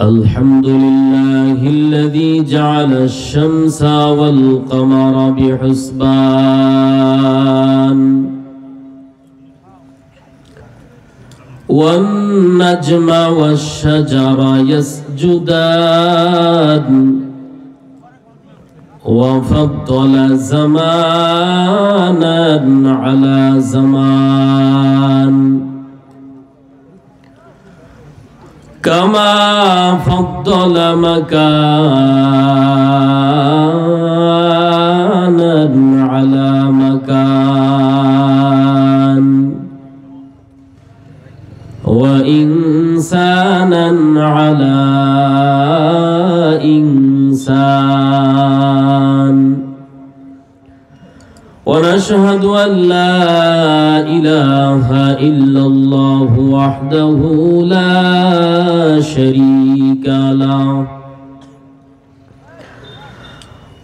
الحمد لله الذي جعل الشمس والقمر بحسبان والنجم والشجر يسجدان وفضل زمانا على زمان كما فضل مكانا على مكان وإنسانا على إنسان ونشهد أن لا إله إلا الله وحده لا شريك له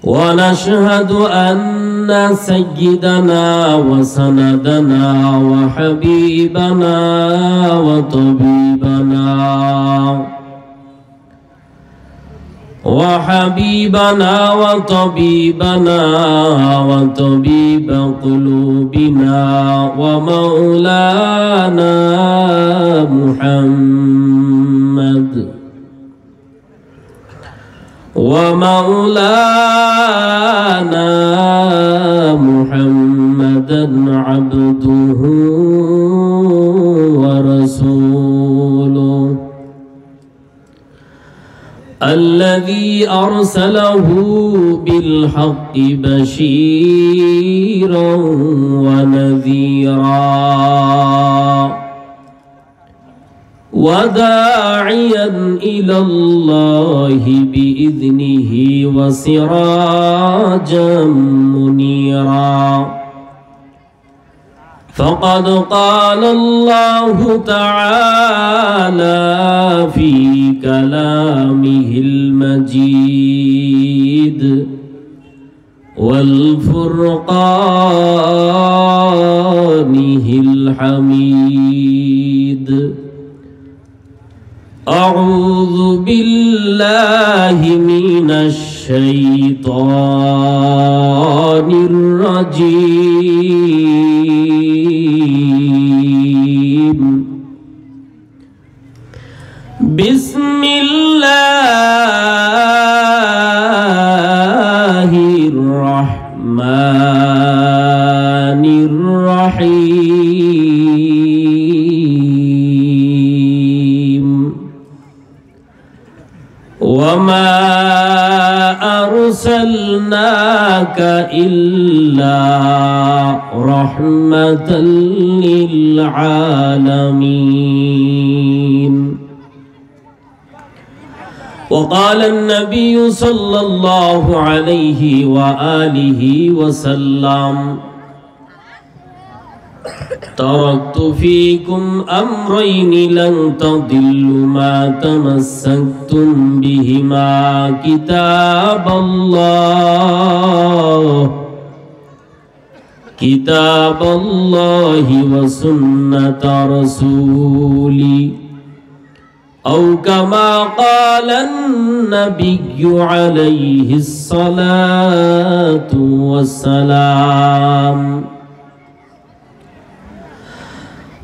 ونشهد أن سيدنا وسندنا وحبيبنا وطبيب قلوبنا ومولانا محمدا عبده ورسوله الذي أرسله بالحق بشيرا ونذيرا وداعيا إلى الله بإذنه وسراجا منيرا فقد قال الله تعالى في كلامه المجيد والفرقانه الحميد أعوذ بالله من الشيطان الرجيم بسم الله الرحمن الرحيم وما أرسلناك إلا رحمة للعالمين وقال النبي صلى الله عليه وآله وسلم تركت فيكم أمرين لن تضلوا ما تمسكتم بهما كتاب الله وسنة رسولي أو كما قال النبي عليه الصلاة والسلام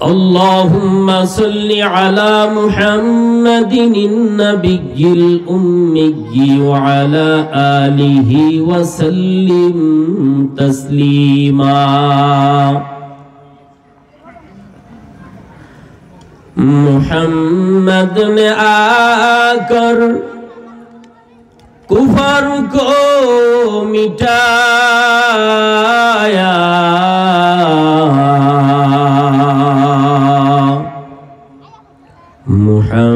اللهم صل على محمد النبي الأمي وعلى آله وسلم تسليما محمد ने आकर कुफर को मिटाया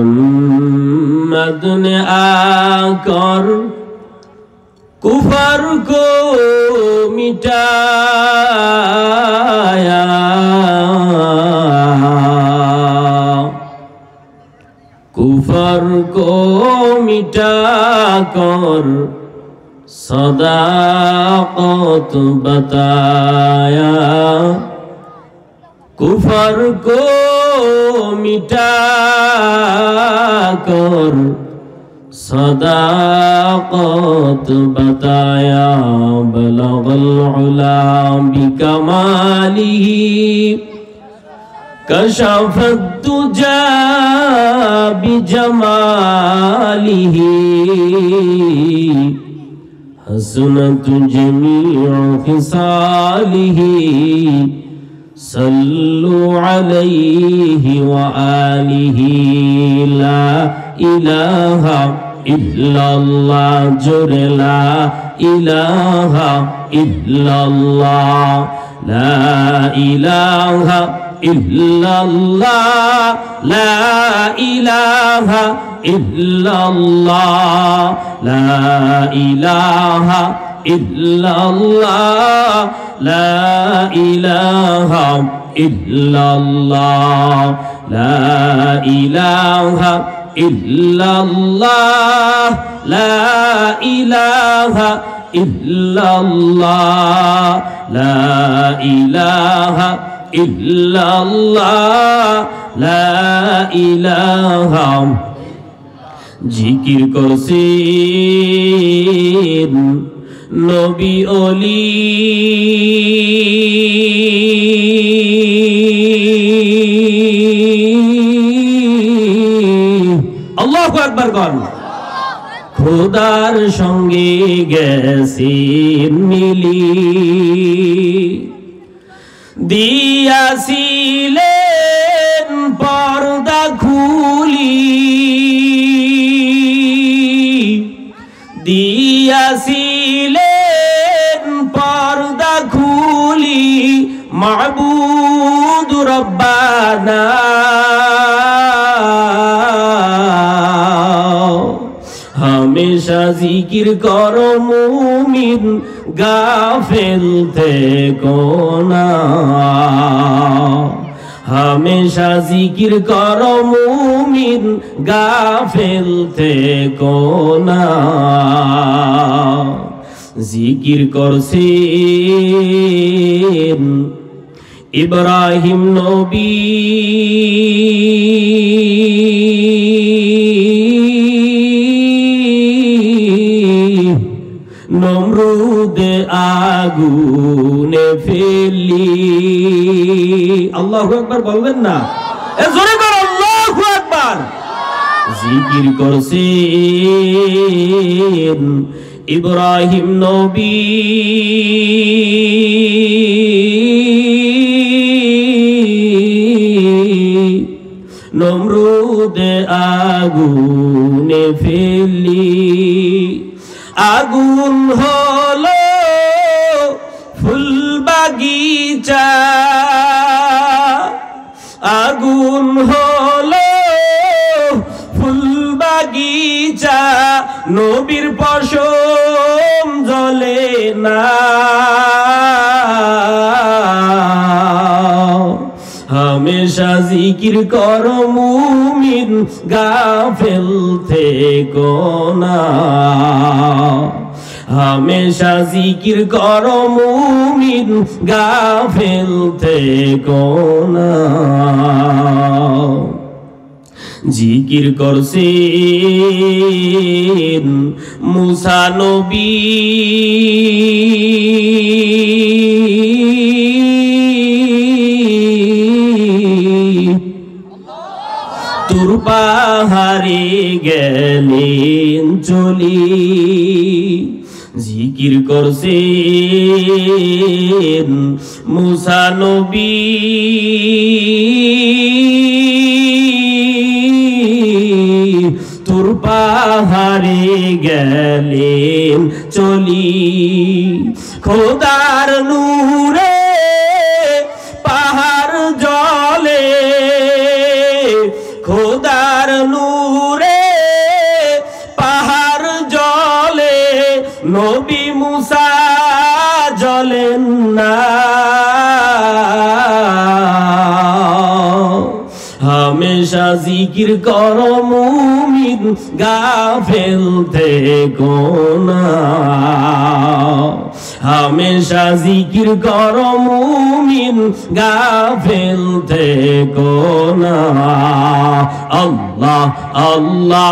मुहम्मद ने आकर कुफर को मिटाया कुफर को मिटाकर सदाकत बताया कुफर को मिटाकर صداقت بتایا بلغ العلا بکماله کشف الدجى بجماله حسنت جميع خصاله صلوا عليه وآله لا إله إلا الله جر لا إله إلا الله لا إله إلا الله لا إله إلا الله لا إله إلا الله لا إله إلا الله لا إله إلا الله لا إله إلا الله لا إله إلا الله لا إله জিকির করছেন নবী ওলি আল্লাহু আকবার বল খোদার সঙ্গে গেছেন মিলি দিয়াছিলেন পর্দা খুলি দিয়াছিলেন পর্দা খুলি মাবুদ রব্বানা हमेशा जिकिर करो मुमिन गाफिल থেকো না हमेशा जिकिर करो मुमिन गाफिल থেকো না जिकिर করছেন ইব্রাহিম নবী নমরুদে আগুনে ফেলি আল্লাহু আকবার বলবেন না এ জোরে করে আল্লাহু আকবার জিকির করছেন ইব্রাহিম নবী নমরুদে আগুনে ফেলি আগুন হলো ফুল বাগিচা আগুন হলো ফুল বাগিচা নবীর পশম জ্বলে না हमेशा जिकिर करो मुमिन गाफिल থেকো না हमेशा जिकिर करो मुमिन गाफिल থেকো না জিকির করছেন মুসা নবী তুর পাহাড়ে গেলেন চলি জিকির করছেন মুসা নবী তুর পাহাড়ে গেলেন চলি খোদার নূরে পাহাড় জ্বলে খোদার নূরে পাহাড় জ্বলে নবী মুসা জ্বলেন না हमेशा जिकिर करो मुमिन गाफिल থেকো না हमेशा जिकिर करो मुमिन गाफिल থেকো না अल्लाह अल्लाह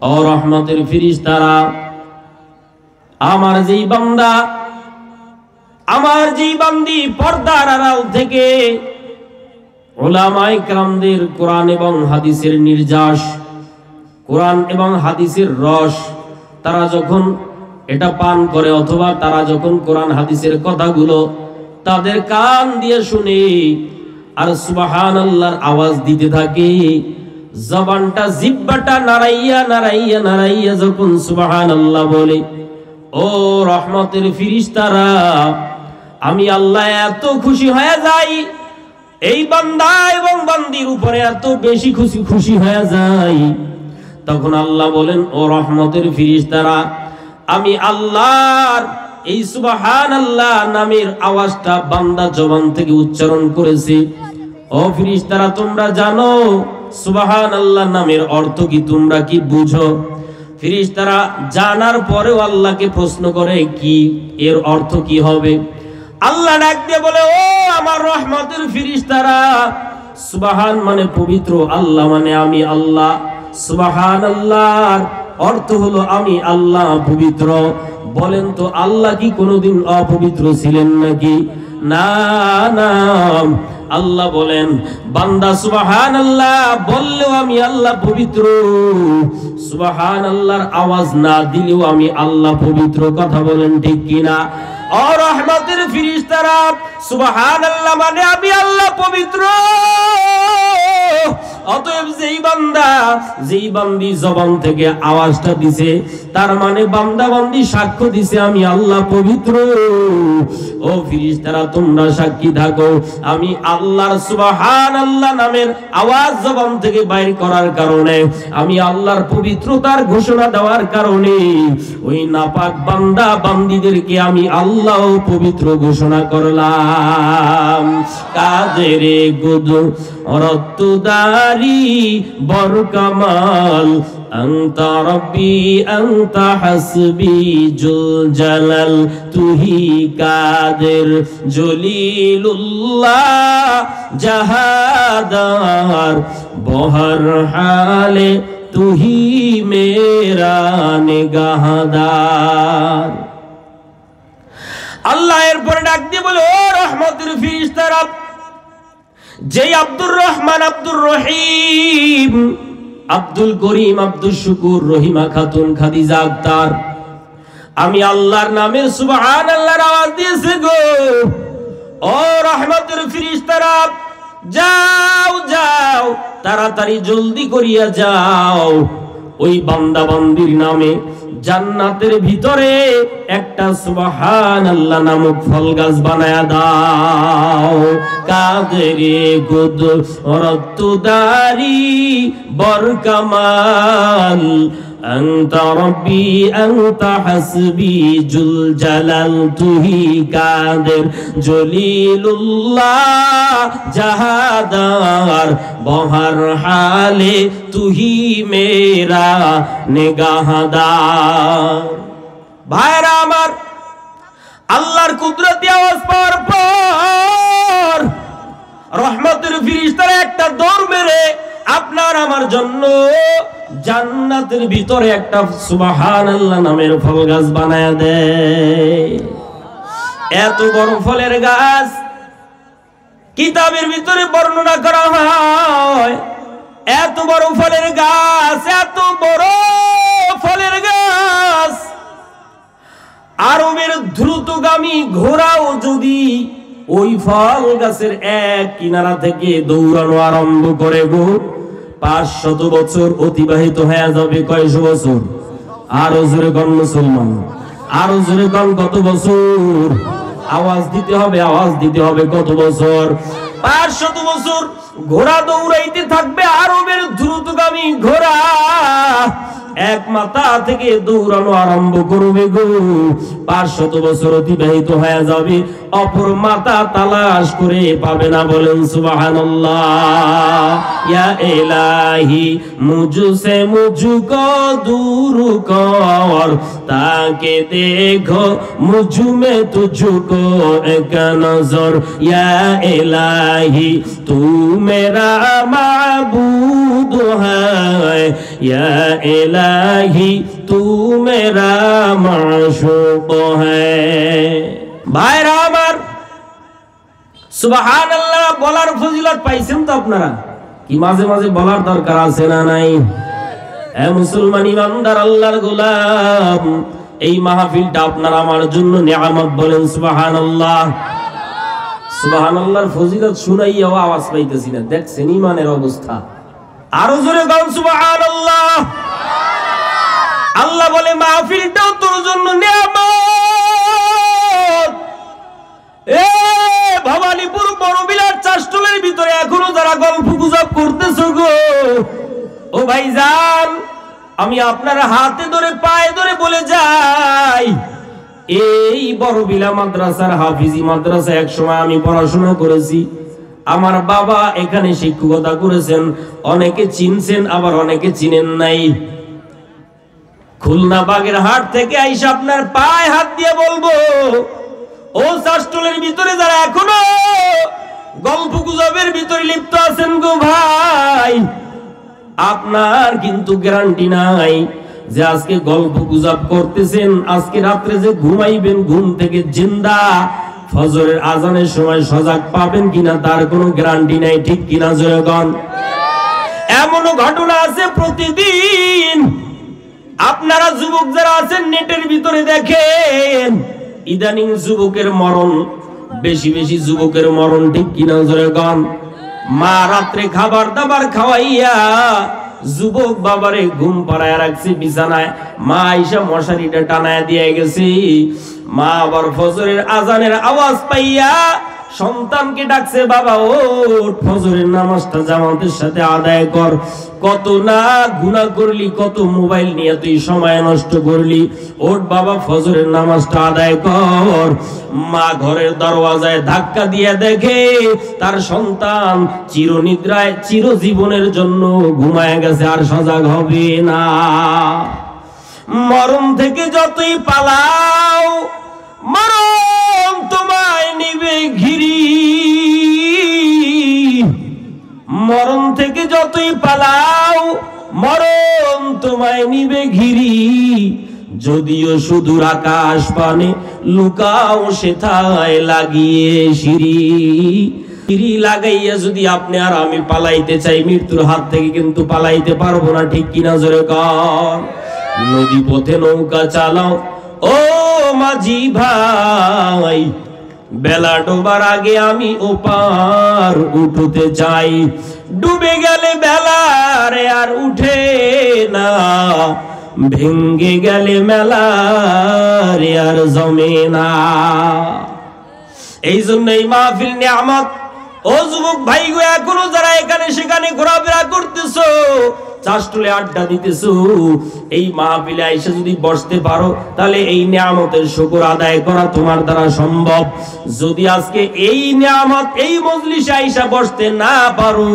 ও রহমতের ফেরেশতারা, আমার যেই বান্দা, আমার যেই বান্দি পর্দার আড়াল থেকে উলামায়ে কেরামদের কোরআন এবং হাদিসের নির্যাস, কোরআন এবং হাদিসের রস তারা যখন এটা পান করে, অথবা তারা যখন কোরআন হাদিসের কথাগুলো তাদের কান দিয়ে শুনে আর সুবহানাল্লাহর আওয়াজ দিতে থাকে, জবানটা জিহ্বাটা নাড়াইয়া নাড়াইয়া নাড়াইয়া যখন সুবহানাল্লাহ বলে, ও রহমতের ফেরেশতারা, আমি আল্লাহ এত খুশি হয়ে যাই, এই বান্দা এবং বান্দির উপরে এত বেশি খুশি হয়ে যাই। তখন আল্লাহ বলেন, ও রহমতের ফেরেশতারা, আমি আল্লাহর এই সুবহানাল্লাহ নামের আওয়াজটা বান্দা জবান থেকে উচ্চারণ করেছে। ও ফেরেশতারা, তোমরা জানো সুবহানাল্লাহ নামের অর্থ কি? তোমরা কি বুঝো? ফেরেশতারা জানার পরেও আল্লাহকে প্রশ্ন করে, কি এর অর্থ কি হবে? আল্লাহ ডাক দিয়ে বলে, ও আমার রহমতের ফেরেশতারা, সুবহান মানে পবিত্র, আল্লাহ মানে আমি আল্লাহ। সুবহানাল্লাহর অর্থ হলো আমি আল্লাহ পবিত্র। বলেন তো, আল্লাহ কি কোনোদিন অপবিত্র ছিলেন নাকি? না না। আল্লাহ বলেন, বান্দা সুবহানাল্লাহ বললেও আমি আল্লাহ পবিত্র, সুবহানাল্লাহর আওয়াজ না দিলেও আমি আল্লাহ পবিত্র। কথা বলেন ঠিক কিনা? ও রহমতের ফেরেশতারা, সুবহানাল্লাহ মানে আমি আল্লাহ পবিত্র। অতএব যেই বান্দা, যেই বান্দি জবান থেকে আওয়াজটা দিছে, তার মানে বান্দা বান্দি সাক্ষ্য দিছে আমি আল্লাহ পবিত্র। ও ফেরেশতারা, তোমরা সাক্ষী থাকো, আমি আল্লাহর সুবহানাল্লাহ নামের আওয়াজ জবান থেকে বাইর করার কারণে, আমি আল্লাহর পবিত্রতার ঘোষণা দেওয়ার কারণে ওই নাপাক বান্দা বান্দিদেরকে আমি আল্লাহ পবিত্র ঘোষণা করলাম। কাদেরে গুদু রত্তুদারি বরকামাল, আনতা রব্বি আনতা হাসবি জুল জালাল, তুহি কাদের জলিলুল্লাহ জাহাদার, বহর হালে তুহি মেরা নিগাহদার। আল্লাহ এরপরে ডাক দিয়ে বলে, ও রহমতের ফেরেশতারা, যেই আব্দুর রহমান, আব্দুর রহিম, আব্দুল করিম, আব্দুল শুকুর, রহিমা খাতুন, খাদিজা আক্তার, আমি আল্লাহর নামের সুবহানাল্লাহর আওয়াজ দিয়েছে গো, ও রহমতের ফেরেশতারা, যাও যাও, তাড়াতাড়ি জলদি করিয়া যাও, ওই বান্দা বান্দির নামে জান্নাতের ভিতরে একটা সুবহানাল্লাহ নামক ফল গাছ বানায়া দাও। কাদেরে গুদ রত্তুদারি বরকামাল, আনতা রব্বি আনতা হাসবি জুল জালাল, তুহি কাদের জলিলুল্লাহ জাহাদার, বহর হালে তুহি মেরা নিগাহদার। ভাইরা আমার, আল্লাহর কুদরতি আওয়াজ পাওয়ার পর রহমতের ফেরেশতারা একটা দৌড় মেরে আপনার আমার জন্য জান্নাতের ভিতরে একটা সুবহানাল্লাহ নামের ফল গাছ বানায়া দেয়। এত বড় ফলের গাছ কিতাবের ভিতরে বর্ণনা করা হয়, এত বড় ফলের গাছ, এত বড় ফলের গাছ, আরবের দ্রুতগামী ঘোড়াও যদি ওই ফল গাছের এক কিনারা থেকে দৌড়ানো আরম্ভ করে গো, 500 বছর অতিবাহিত হয়ে যাবে। কয়শো বছর? আরো জোরে কোন মুসলমান, আরো জোরে কোন কত বছর? আওয়াজ দিতে হবে, আওয়াজ দিতে হবে। কত বছর? 500 বছর ঘোড়া দৌড়াইতে থাকবে, আরবের দ্রুতগামী ঘোড়া এক মাথা থেকে দৌড়ানো আরম্ভ করবে গো, 500 বছর অতিবাহিত হয়ে যাবে, অপর মাথা তালাশ করে পাবে না। বলেন সুবহানাল্লাহ। ইয়া ইলাহি মুঝসে মুঝকো দূর কর, তাকে দেখো মুঝ মে তুঝকো এক নজর। ইয়া ইলাহি इलाही तू मेरा माबूद है, या इलाही तू मेरा माशूक है। ভাইরা আমার, সুবহানাল্লাহ বলার ফজিলত পাইছেন তো আপনারা? কি মাঝে মাঝে বলার দরকার আছে না নাই? এ মুসলমান ইমানদার আল্লাহর গোলাম, এই মাহফিলটা আপনার আমার জন্য নিয়ামত, বলেন সুবহানাল্লাহ। সুবহানাল্লাহর ফজিলত শুনাইয়াও আওয়াজ পাইতেছি না, দেখছেন ইমানের অবস্থা। আরো জোরে গান সুবহানাল্লাহ। আল্লাহ বলে মাহফিলটাও তোর জন্য নিয়ামত। এ ভবানীপুর বড়বিলার চাষটলের ভিতরে এখনো যারা গল্প গুজব করতেছো গো, ও ভাইজান, আমি আপনার হাতে ধরে পায়ে ধরে বলে যাই, এই বড়বিলা মাদ্রাসার হাফিজি মাদ্রাসা একসময় আমি পড়াশোনা করেছি। আমার বাবা এখানে শিক্ষকতা করেছেন, অনেকে চিনছেন আবার অনেকে চিনেন নাই। খুলনা বাগেরহাট থেকে আইসা আপনার পায়ে হাত দিয়ে বলবো, ও চাষটলের ভিতরে যারা এখনো গল্প গুজবের ভিতরে লিপ্ত আছেন গো ভাই, আপনার কিন্তু গ্যারান্টি নাই যে আজকে গল্প গুজব করতেছেন, আজকে রাত্রে যে ঘুমাইবেন ঘুম থেকে জিন্দা ফজরের আজানের সময় সজাগ পাবেন কিনা তার কোনো গ্যারান্টি নাই, ঠিক কিনা জয়গণ? এমনও ঘটনা আছে প্রতিদিন। আপনারা যুবক যারা আছেন নেটের ভিতরে দেখেন, ইদানিং যুবকের মরণ, বেশি বেশি যুবকের মরণ, ঠিক কিনা জয়গণ? মা রাত্রে খাবার দাবার খাওয়াইয়া যুবক বাবারে ঘুম পাড়ায় রাখছে বিছানায়, মা আইসা মশারিটা টানায় দিয়ে গেছে। মা আবার ফজরের আজানের আওয়াজ পাইয়া সন্তানকে ডাকছে, বাবা ওঠ, ফজরের নামাজটা জামাতের সাথে আদায় কর। কত না গুনাহ করলি, কত মোবাইল নিয়ে তুই সময় নষ্ট করলি, ওঠ বাবা ফজরের নামাজটা আদায় কর। মা ঘরের দরওয়াজায় ধাক্কা দিয়ে দেখে তার সন্তান চিরনিদ্রায় চিরজীবনের জন্য ঘুমায় গেছে, আর সজাগ হবে না। মরণ থেকে যতই পালাও, মরণ তোমায় নিবে ঘিরি। মরণ থেকে যতই পালাও, মরণ তোমায় নিবে ঘিরি। যদিও সুদূর আকাশ পানে লুকাও সেথায় লাগিয়ে সিঁড়ি। সিঁড়ি লাগাইয়া যদি আপনি আর আমি পালাইতে চাই মৃত্যুর হাত থেকে, কিন্তু পালাইতে পারবো না, ঠিক কিনা জোরে কর? নদী পথে নৌকা চালাও ও মাঝি ভাই, বেলা ডোবার আগে আমি ওপার উঠতে চাই। ডুবে গেলে বেলা রে আর উঠে না, ভেঙ্গে গেলে মেলা রে আর জমে না। এই জন্য এই মাহফিল নিয়ামত। ও যুবক ভাই গো, এখনো যারা এখানে সেখানে ঘোরাফেরা করতেছো, চাষটুলে আড্ডা দিতেছো, এই মাহফিলে আইসা যদি বসতে পারো তাহলে এই নিয়ামতের শুকর আদায় করা তোমার দ্বারা সম্ভব। যদি আজকে এই নিয়ামত, এই মজলিসে আইসা বসতে না পারো,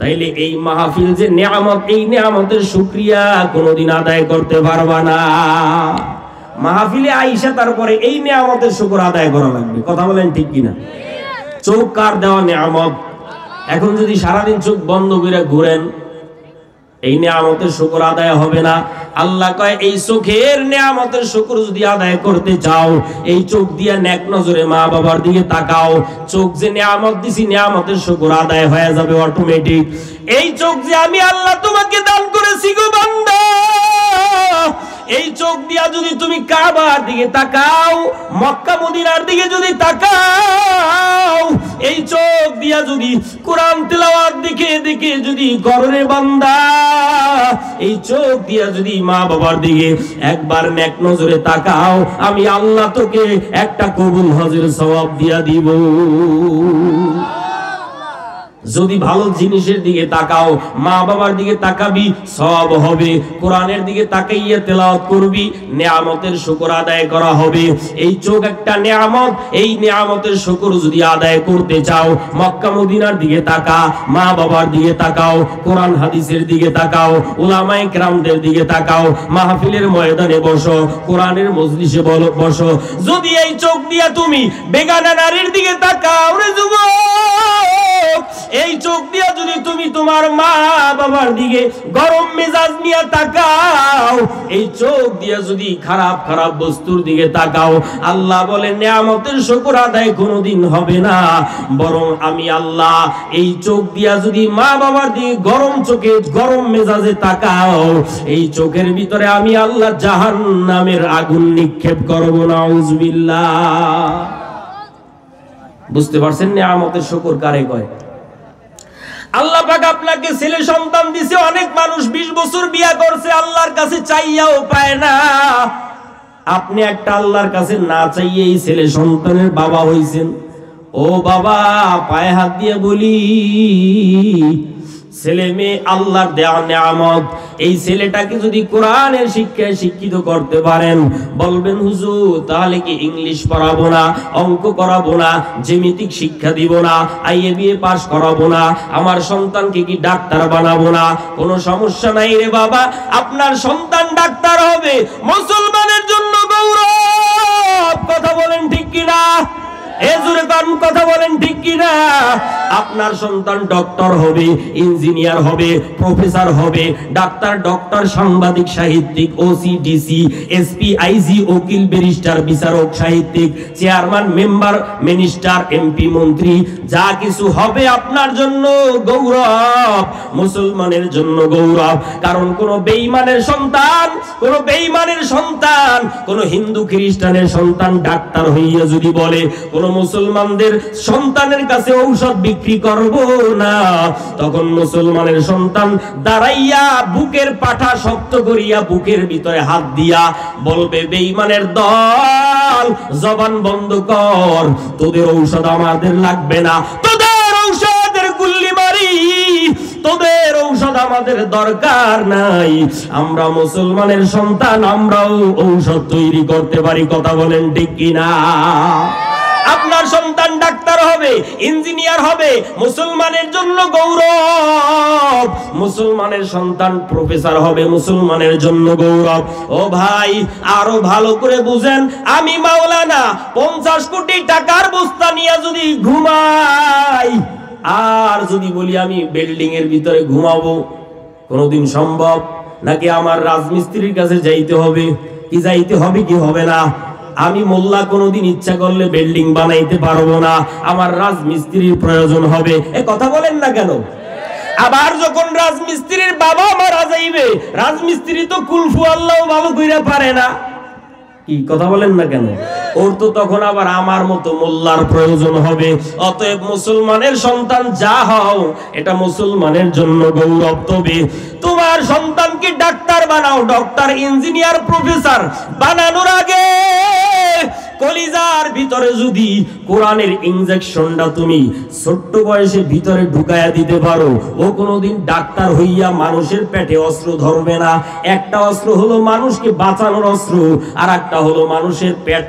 তাইলে এই মাহফিল যে নিয়ামত, এই নিয়ামতের শুকরিয়া কোনোদিন আদায় করতে পারবা না। মাহফিলে আইসা তারপরে এই নিয়ামতের শুকর আদায় করা লাগবে, কথা বলেন ঠিক কিনা? চোখ কার দেওয়া নিয়ামত। এখন যদি সারাদিন চোখ বন্ধ করে ঘুরেন, এই নিয়ামতের শুকর আদায় হবে না। আল্লাহ কয়, এই চোখের নিয়ামতের শুকর যদি আদায় করতে চাও, এই চোখ দিয়া নেক নজরে মা বাবার দিকে তাকাও। চোখ যে নিয়ামত দিছি, নিয়ামতের শুকর আদায় হয়ে যাবে অটোমেটিক। এই চোখ যে আমি আল্লাহ তোমাকে দান করেছি গো বান্দা, এই চোখ দিয়া যদি তুমি কাবার দিকে তাকাও, মক্কা মদিনার দিকে যদি তাকাও, এই চোখ দিয়া যদি কোরআন তেলাওয়াত দেখে দেখে যদি কররে বান্দা, এই চোখ দিয়া যদি মা বাবার দিকে একবার নেক নজরে তাকাও, আমি আল্লাহ তোকে একটা কবুল হজের সওয়াব দিয়া দিব। যদি ভালো জিনিসের দিকে তাকাও, মা বাবার দিকে তাকাবি, সওয়াব হবে। কোরআনের দিকে তাকাইয়া তেলাওয়াত করবি, নিয়ামতের শুকর আদায় করা হবে। এই চোখ একটা নিয়ামত, এই নিয়ামতের শুকর যদি আদায় করতে চাও, মক্কা মদিনার দিকে তাকা, মা বাবার দিকে তাকাও, কোরআন হাদিসের দিকে তাকাও, উলামায়ে কেরামদের দিকে তাকাও, মাহফিলের ময়দানে বসো, কোরআনের মজলিসে বসো। যদি এই চোখ দিয়া তুমি বেগানা নারীর দিকে তাকাও রে যুবক, চোখ, এই চোখ দিয়ে যদি তুমি তোমার মা বাবার দিকে গরম মেজাজ নিয়ে তাকাও, এই চোখ দিয়ে যদি খারাপ খারাপ বস্তুর দিকে তাকাও, আল্লাহ বলে নিয়ামতের শুকর আদায় কোনোদিন হবে না। বরং আমি আল্লাহ এই চোখ দিয়া যদি মা বাবার দিকে গরম চোখে গরম মেজাজে তাকাও, এই চোখের ভিতরে আমি আল্লাহ জাহান্নামের আগুন নিক্ষেপ করব। নাউজুবিল্লাহ। বুঝতে পারছেন নিয়ামতের শুকর কারে কয়? আল্লাহ পাক আপনাকে ছেলে সন্তান দিয়েছে। অনেক মানুষ 20 বছর বিয়ে করছে, আল্লাহর কাছে চাইয়াও পায় না। আপনি একটা আল্লাহর কাছে না চাইয়ে এই ছেলে সন্তানের বাবা হইছেন। ও বাবা, পায়ে হাত দিয়ে বলি, ছেলে মেয়ে আল্লাহর দেওয়া নিয়ামত। এই ছেলেটাকে যদি কোরআনের শিক্ষায় শিক্ষিত করতে পারেন, বলবেন হুজুর তাহলে কি ইংলিশ পড়াবো না, অঙ্ক করাবো না, জ্যামিতিক শিক্ষা দিব না, আইএ বিএ পাস করাবো না, আমার সন্তানকে কি ডাক্তার বানাবো না? কোনো সমস্যা নাই রে বাবা, আপনার সন্তান ডাক্তার হবে, মুসলমানের জন্য গৌরব। কথা বলেন ঠিক কিনা? কথা বলেন ঠিক কিনা? আপনার সন্তান ডক্টর হবে, ইঞ্জিনিয়ার হবে, প্রফেসর হবে, ডাক্তার, ডক্টর, সাংবাদিক, সাহিত্যিক, ওসি, ডিসি, এসপি, আইজি, উকিল, ব্যারিস্টার, বিচারক, সাহিত্যিক, চেয়ারম্যান, মেম্বার, মিনিস্টার, এমপি, মন্ত্রী, যা কিছু হবে আপনার জন্য গৌরব, মুসলমানের জন্য গৌরব। কারণ কোন বেঈমানের সন্তান, কোন হিন্দু খ্রিস্টানের সন্তান ডাক্তার হইয়া যদি বলে কোন মুসলমানদের সন্তানের কাছে ঔষধ বিক্রি করব না, তখন মুসলমানের সন্তান দাঁড়াইয়া বুকের পাঠা শক্ত করিয়া বুকের ভিতরে হাত দিয়া বলবে, বেঈমানের দল, জবান বন্ধ কর, তোদের ঔষধ আমাদের লাগবে না, তোদের ঔষধের গুল্লি মারি, তোদের ঔষধ আমাদের দরকার নাই। আমরা মুসলমানের সন্তান, আমরাও ঔষধ তৈরি করতে পারি। কথা বলেন ঠিক কিনা? আপনার সন্তান ডাক্তার হবে, ইঞ্জিনিয়ার হবে, মুসলমানের জন্য গৌরব। মুসলমানের সন্তান প্রফেসর হবে, মুসলমানের জন্য গৌরব। ও ভাই, আরো ভালো করে বুঝেন, আমি মাওলানা 50 কোটি টাকার বস্তা নিয়ে যদি ঘুমাই, আর যদি বলি আমি বিল্ডিং এর ভিতরে ঘুমাবো, কোনদিন সম্ভব? নাকি আমার রাজমিস্ত্রির কাছে যাইতে হবে? কি যাইতে হবে কি হবে না? আমি মোল্লা কোনদিন ইচ্ছা করলে বিল্ডিং বানাইতে পারবো না, আমার রাজমিস্ত্রির প্রয়োজন হবে। এ কথা বলেন না কেন? আবার যখন রাজমিস্ত্রির বাবা মারা যাইবে, রাজমিস্ত্রি তো কুলফু আল্লাহ ভালো কইরা পারে না। কি কথা বলেন না কেন? ওর তো তখন আবার আমার মতো মোল্লার প্রয়োজন হবে। অতএব মুসলমানের সন্তান যা হও, এটা মুসলমানের জন্য গৌরব। তবে তোমার সন্তানকে ডাক্তার বানাও, ডক্টর, ইঞ্জিনিয়ার, প্রফেসর বানানোর আগে কলিজার ভিতরে যদি কোরআনের ইনজেকশনটা তুমি ছোট্ট বয়সে ভিতরে ঢুকায়া দিতে পারো, ও কোনোদিন ডাক্তার হইয়া মানুষের পেটে অস্ত্র ধরবে না। একটা অস্ত্র হলো মানুষকে বাঁচানোর অস্ত্র, আর একটা হলো মানুষের পেট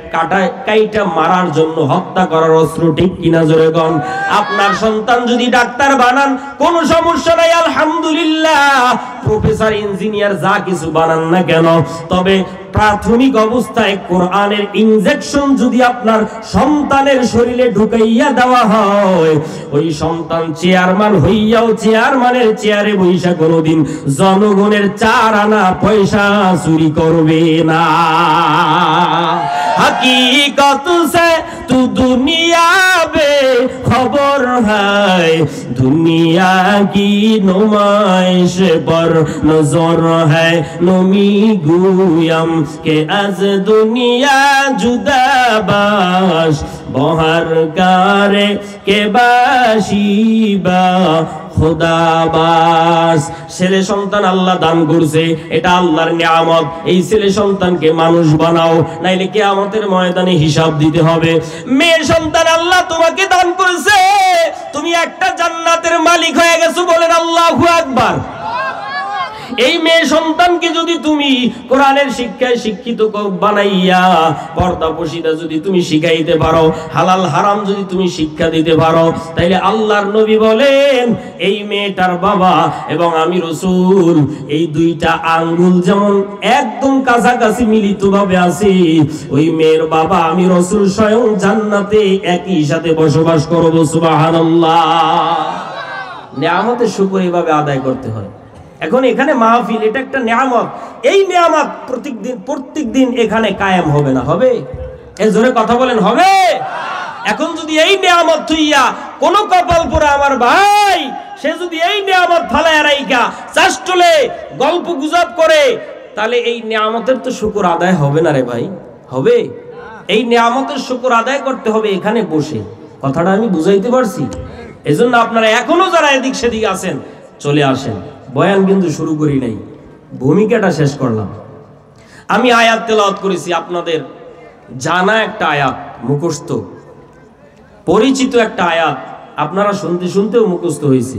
কাইটা মারার জন্য হত্যা করার অস্ত্র। ঠিক কিনা জোরে গণ? আপনার সন্তান যদি ডাক্তার বানান, কোনো সমস্যা নাই, আলহামদুলিল্লাহ। প্রফেসর, ইঞ্জিনিয়ার, যা কিছু বানান না কেন, তবে প্রাথমিক অবস্থায় কোরআনের ইনজেকশন যদি আপনার সন্তানের শরীরে ঢুকাইয়া দেওয়া হয়, ওই সন্তান চেয়ারম্যান হইয়াও চেয়ারম্যানের চেয়ারে বৈশা কোনোদিন জনগণের 4 আনা পয়সা চুরি করবে না। हकीकत से तू दुनिया में खबर है, दुनिया की नुमाइश पर नजर है। नमी गुयम के आज दुनिया जुदा बाश बहर कारे के बाशिबा खुदाबास। ছেলে সন্তান আল্লাহ দান করছে, এটা আল্লাহর নিয়ামত। এই ছেলে সন্তানকে মানুষ বানাও, নাইলে কিয়ামতের ময়দানে হিসাব দিতে হবে। মেয়ে সন্তান আল্লাহ তোমাকে দান করেছে, তুমি একটা জান্নাতের মালিক হয়ে গেছো। বলেন আল্লাহু আকবার। এই মেয়ে সন্তানকে যদি তুমি কোরআনের শিক্ষায় শিক্ষিত বানাইয়া পর্দাপশিদা যদি তুমি শিখাইতে পারো, হালাল হারাম যদি তুমি শিক্ষা দিতে পারো, তাইলে আল্লাহর নবী বলেন এই মেয়েটার বাবা এবং আমি রাসূল এই দুইটা আঙ্গুল যেমন একদম কাছাকাছি মিলিতভাবে আছে, ওই মেয়ের বাবা আমি রাসূল স্বয়ং জান্নাতে একই সাথে বসবাস করব। সুবহানাল্লাহ। নিয়ামতের শুকর এইভাবে আদায় করতে হয়। এখন এখানে মাহফিল, এটা একটা নিয়ামত। এই নিয়ামত প্রত্যেকদিন এখানে কায়েম হবে না? হবে? এই জোরে কথা বলেন, হবে? এখন যদি এই নিয়ামত থুইয়া কোন কপাল পোড়া আমার ভাই সে যদি এই নিয়ামত ফালায়া রাইকা চাষ্টলে গল্প গুজব করে, তাহলে এই নিয়ামতের তো শুকর আদায় হবে না রে ভাই। হবে? এই নিয়ামতের শুকর আদায় করতে হবে এখানে বসে। কথাটা আমি বুঝাইতে পারছি? এজন্য আপনারা এখনো যারা এদিক সেদিক আছেন চলে আসেন। বয়ান কিন্তু শুরু করি নাই, ভূমিকাটা শেষ করলাম। আমি আয়াত তেলাওয়াত করেছি, আপনাদের জানা একটা আয়াত, মুখস্থ পরিচিত একটা আয়াত, আপনারা শুনতে শুনতেও মুখস্থ হয়েছে।